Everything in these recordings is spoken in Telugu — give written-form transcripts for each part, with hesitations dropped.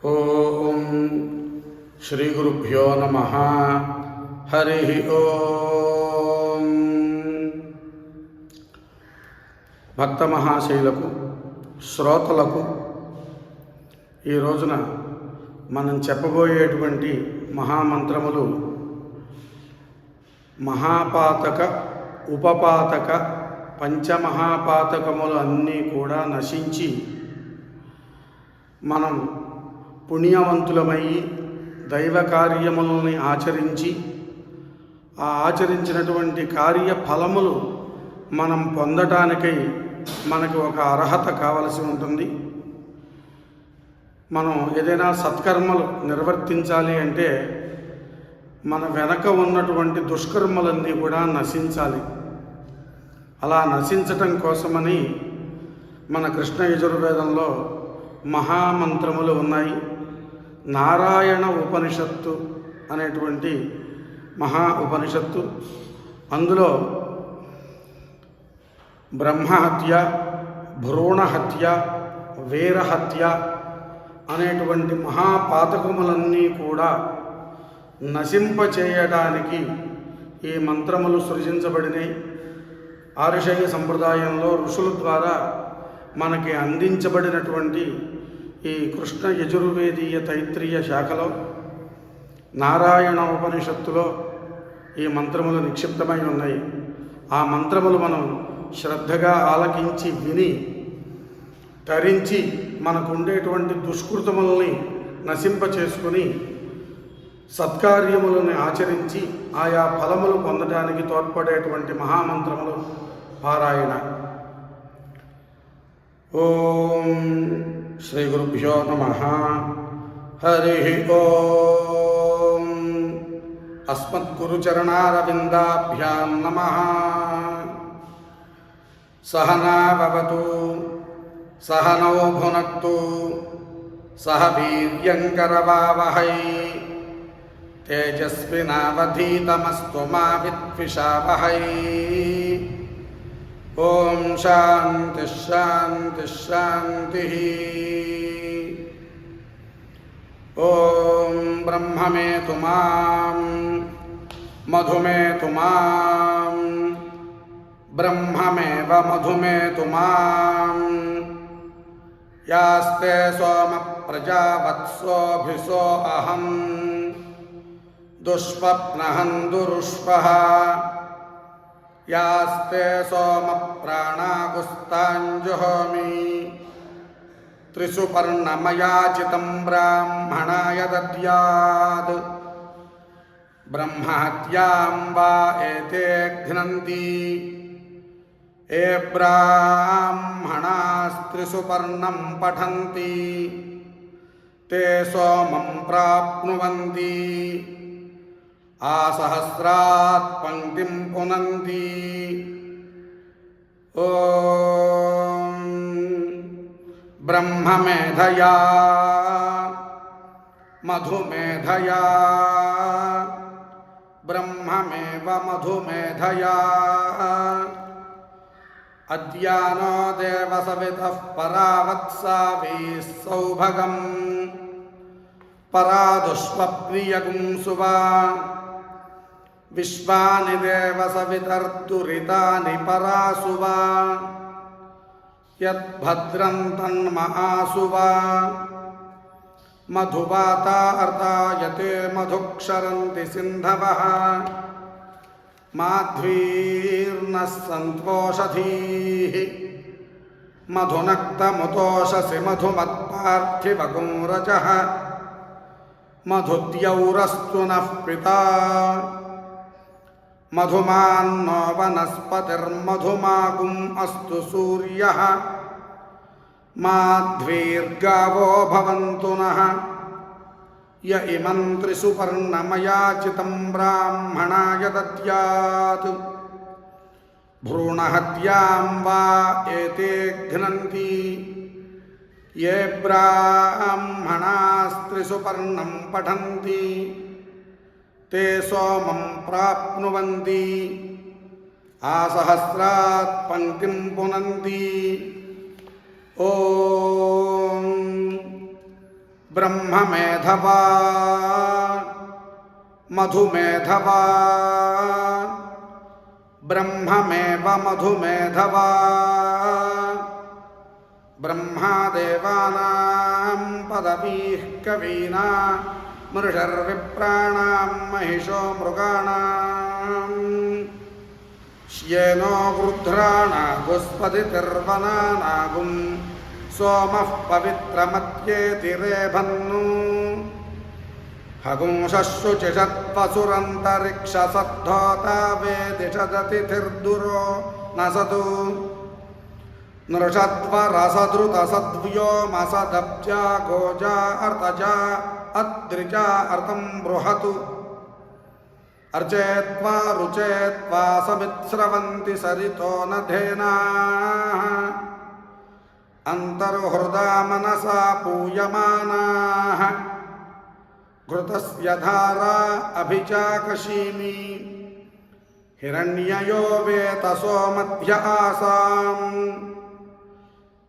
ఓం శ్రీ గురుభ్యో నమః. హరి ఓం. భక్త మహాశైలకు శ్రోతలకు ఈ రోజున మనం చెప్పబోయేటువంటి మహామంత్రములు మహాపాతక, ఉపపాతక, పంచమహాపాతకములు అన్నీ కూడా నశించి మనం పుణ్యవంతులమయ్యి దైవ కార్యములని ఆచరించి ఆ ఆచరించినటువంటి కార్య ఫలములు మనం పొందటానికై మనకు ఒక అర్హత కావలసి ఉంటుంది. మనం ఏదైనా సత్కర్మలు నిర్వర్తించాలి అంటే మన వెనక ఉన్నటువంటి దుష్కర్మలన్నీ కూడా నశించాలి. అలా నశించటం కోసమని మన కృష్ణ యజుర్వేదంలో మహామంత్రములు ఉన్నాయి. నారాయణ ఉపనిషత్తు అనేటువంటి మహా ఉపనిషత్తు, అందులో బ్రహ్మహత్య, భ్రూణహత్య, వీరహత్య అనేటువంటి మహాపాతకములన్నీ కూడా నశింపచేయడానికి ఈ మంత్రములు సృజించబడినాయి. ఆర్షయ సంప్రదాయంలో ఋషుల ద్వారా మనకి అందించబడినటువంటి ఈ కృష్ణ యజుర్వేదీయ తైత్రీయ శాఖలో నారాయణ ఉపనిషత్తులో ఈ మంత్రములు నిక్షిప్తమై ఉన్నాయి. ఆ మంత్రములు మనం శ్రద్ధగా ఆలకించి విని తరించి మనకు ఉండేటువంటి దుష్కృతములని నశింపచేసుకుని సత్కార్యములను ఆచరించి ఆయా ఫలములు పొందడానికి తోడ్పడేటువంటి మహామంత్రములు పారాయణ. ఓం శ్రీ గురుభ్యో నమః. హరి ఓం. అస్మద్గురుచరణారవిందాభ్యాం నమః. సహనా భవతు, సహనౌ భునక్తు, సహ వీర్యంకరవావహై, తేజస్వినావధీతమస్తు మా విద్విషావహై. ఓం శాంతి శాంతి శాంతి. ఓం బ్రహ్మమేతు మాం, మధుమేతు మాం, బ్రహ్మమేవ మధుమేతు మాం. యాస్తే సోమ ప్రజావత్సోభిసో అహం, దుష్పప్నహం దురుష్పః. యాస్తే సోమ ప్రాణాగుస్తాంజుహోమి, త్రిసుపర్ణమయాచితం బ్రాహ్మణాయ దద్యాత్. బ్రహ్మహత్యాం వా ఏతే ఘ్నంతి, ఏ బ్రాహ్మణాస్త్రిసుపర్ణం పఠంతి, తే సోమం ప్రాప్నువంతి. ఆసహస్రాత్ పంక్తిం పునంతి. ఓం బ్రహ్మమేధయా, మధుమేధయా, బ్రహ్మమేవ మధుమేధయా. అద్యానో దేవసవితః పరావత్సావీ సౌభగం, పరాదుష్వప్రియగుం సువా. విశ్వాని దేవసవితర్దురితాని పరాసువా, యద్భద్రం తన్మహాసువా. మధువాతార్తాయతే మధుక్షరంతి సింధవః, మాధ్వీర్నః సంత్వోషధీః. మధునక్తముతోషసి మధుమత్పార్థివగుం రజః, మధుద్యౌరస్తు నః పితా. మధుమాన్నో వనస్పతిర్మధుమాగుం అస్తు సూర్యః, మాధ్వీర్గావో భవంతు నః. య ఇమం త్రిసుపర్ణమయాచితం బ్రాహ్మణాయ దద్యాత్. భ్రూణహత్యాం వా ఏతే ఘ్నంతి, ఏ బ్రాహ్మణాస్త్రిసుపర్ణం పఠంతి, తే సోమం ప్రాప్నువంతి. ఆసహస్రాత్ పంక్తిం పునంతి. ఓం బ్రహ్మమేధవా మధుమేధవా బ్రహ్మమేవ మధుమేధవా బ్రహ్మాదేవానాం పదవీః కవీనా మృషర్విప్రాణాం మహిషో మృగాణాం శ్యేనో వృధ్రాణాగుస్పతిర్వనానాగుం సోమః పవిత్రమత్యేతి రేభన్ను హగుంశుచిషత్వసురంతరిక్షసద్ధోతా వేదిషదతిథిర్దురో నసతు నృషద్వరసధృతసద్వ్యోమసదబ్జా గోజా అర్తజా అద్రిజా అర్తం బృహతు అర్చేత్వా రుచేత్వా సమిత్స్రవంతి సరితో నధేనాః అంతర్హృదా మనసా పూయమానాః ఘృతస్య ధారా అభిచాకషీమి హిరణ్యయో వేతసో మధ్య ఆసాం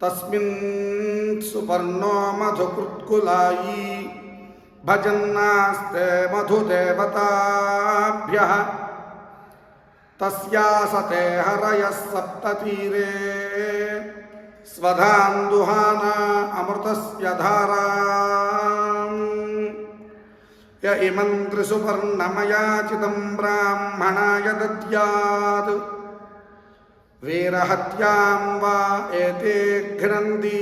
తస్మిన్ సుపర్ణో మధుకృత్కులాయీ భజన్నాస్తే మధుదేవతాభ్యః తస్యాసతే హరయః సప్తతీరే స్వధాందుహానా అమృతస్య ధారాం య ఇమం త్రిసుపర్ణమయాచితం బ్రాహ్మణాయ దద్యాత్ వీరహత్యాం వా ఏతే ఘ్నంతి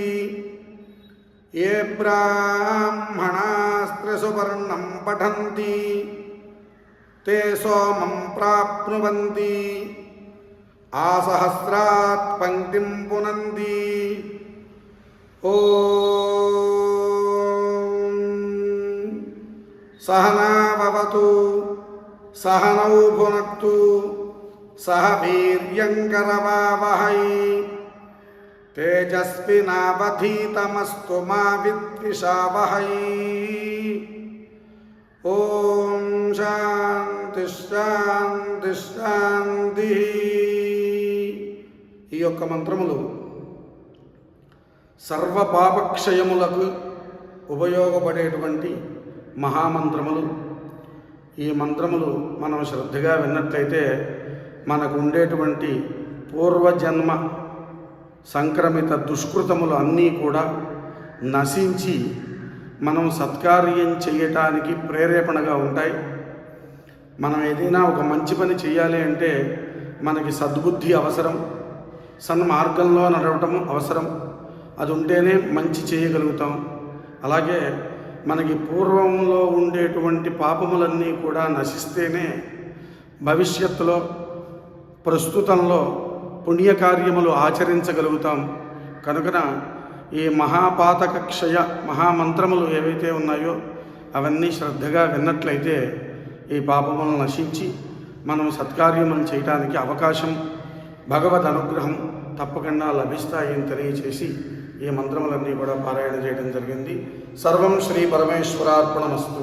ఏ బ్రాహ్మణాస్త్రిసుపర్ణం పఠంతి తే సోమం ప్రాప్నువంతి ఆసహస్రాత్ పంక్తిం పునంతి. ఓం సహనావవతు సహనౌ భునక్తు సహ వీర్యంకరవావహై తేజస్వినావధీతమస్తు మా విద్విషావహై. ఓం శాంతి శాంతి శాంతి. ఈ యొక్క మంత్రములు సర్వ పాపక్షయములకు ఉపయోగపడేటువంటి మహామంత్రములు. ఈ మంత్రములు మనం శ్రద్ధగా విన్నట్లయితే మనకు ఉండేటువంటి పూర్వజన్మ సంక్రమిత దుష్కృతములు అన్నీ కూడా నశించి మనం సత్కార్యం చేయటానికి ప్రేరేపణగా ఉంటాయి. మనం ఏదైనా ఒక మంచి పని చేయాలి అంటే మనకి సద్బుద్ధి అవసరం, సన్మార్గంలో నడవటం అవసరం. అది ఉంటేనే మంచి చేయగలుగుతాం. అలాగే మనకి పూర్వంలో ఉండేటువంటి పాపములన్నీ కూడా నశిస్తేనే భవిష్యత్తులో ప్రస్తుతంలో పుణ్యకార్యములు ఆచరించగలుగుతాం. కనుకన ఈ మహాపాతక క్షయ మహామంత్రములు ఏవైతే ఉన్నాయో అవన్నీ శ్రద్ధగా విన్నట్లయితే ఈ పాపములను నశించి మనం సత్కార్యములు చేయడానికి అవకాశం, భగవద్ అనుగ్రహం తప్పకుండా లభిస్తాయని తెలియచేసి ఈ మంత్రములన్నీ కూడా పారాయణ చేయడం జరిగింది. సర్వం శ్రీ పరమేశ్వరార్పణమస్తు.